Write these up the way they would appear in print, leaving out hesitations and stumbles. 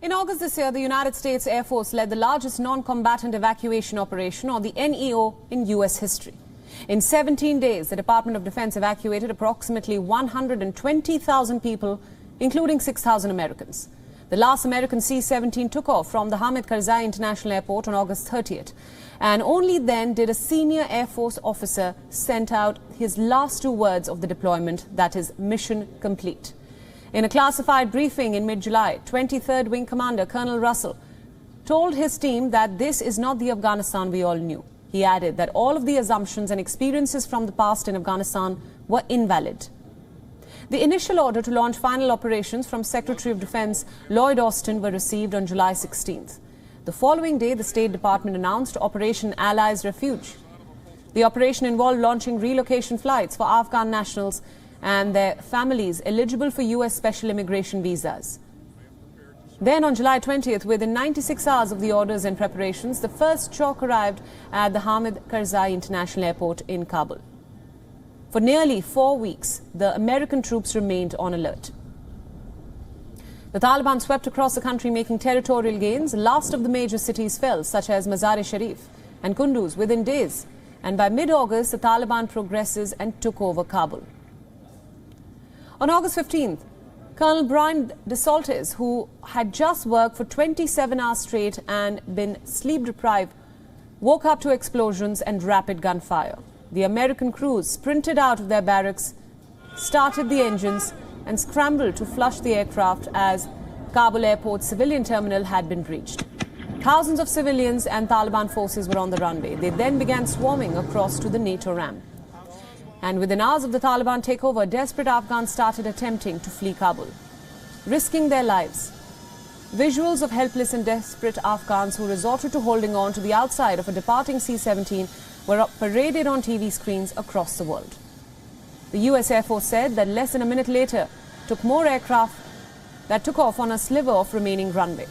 In August this year, the United States Air Force led the largest non-combatant evacuation operation, or the NEO, in U.S. history. In 17 days, the Department of Defense evacuated approximately 120,000 people, including 6,000 Americans. The last American C-17 took off from the Hamid Karzai International Airport on August 30th. And only then did a senior Air Force officer send out his last two words of the deployment, that is, mission complete. In a classified briefing in mid-July, 23rd Wing Commander Colonel Russell told his team that this is not the Afghanistan we all knew. He added that all of the assumptions and experiences from the past in Afghanistan were invalid. The initial order to launch final operations from Secretary of Defense Lloyd Austin were received on July 16th. The following day, the State Department announced Operation Allies Refuge. The operation involved launching relocation flights for Afghan nationals and their families eligible for U.S. special immigration visas. Then on July 20th, within 96 hours of the orders and preparations, the first chalk arrived at the Hamid Karzai International Airport in Kabul. For nearly 4 weeks, the American troops remained on alert. The Taliban swept across the country, making territorial gains. The last of the major cities fell, such as Mazar-e-Sharif and Kunduz, within days. And by mid-August, the Taliban progresses and took over Kabul. On August 15th, Colonel Brian DeSaltis, who had just worked for 27 hours straight and been sleep-deprived, woke up to explosions and rapid gunfire. The American crews sprinted out of their barracks, started the engines, and scrambled to flush the aircraft as Kabul Airport's civilian terminal had been breached. Thousands of civilians and Taliban forces were on the runway. They then began swarming across to the NATO ramp. And within hours of the Taliban takeover, desperate Afghans started attempting to flee Kabul, risking their lives. Visuals of helpless and desperate Afghans who resorted to holding on to the outside of a departing C-17 were paraded on TV screens across the world. The U.S. Air Force said that less than a minute later, took more aircraft that took off on a sliver of remaining runway.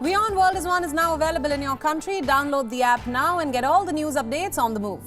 WION World is now available in your country. Download the app now and get all the news updates on the move.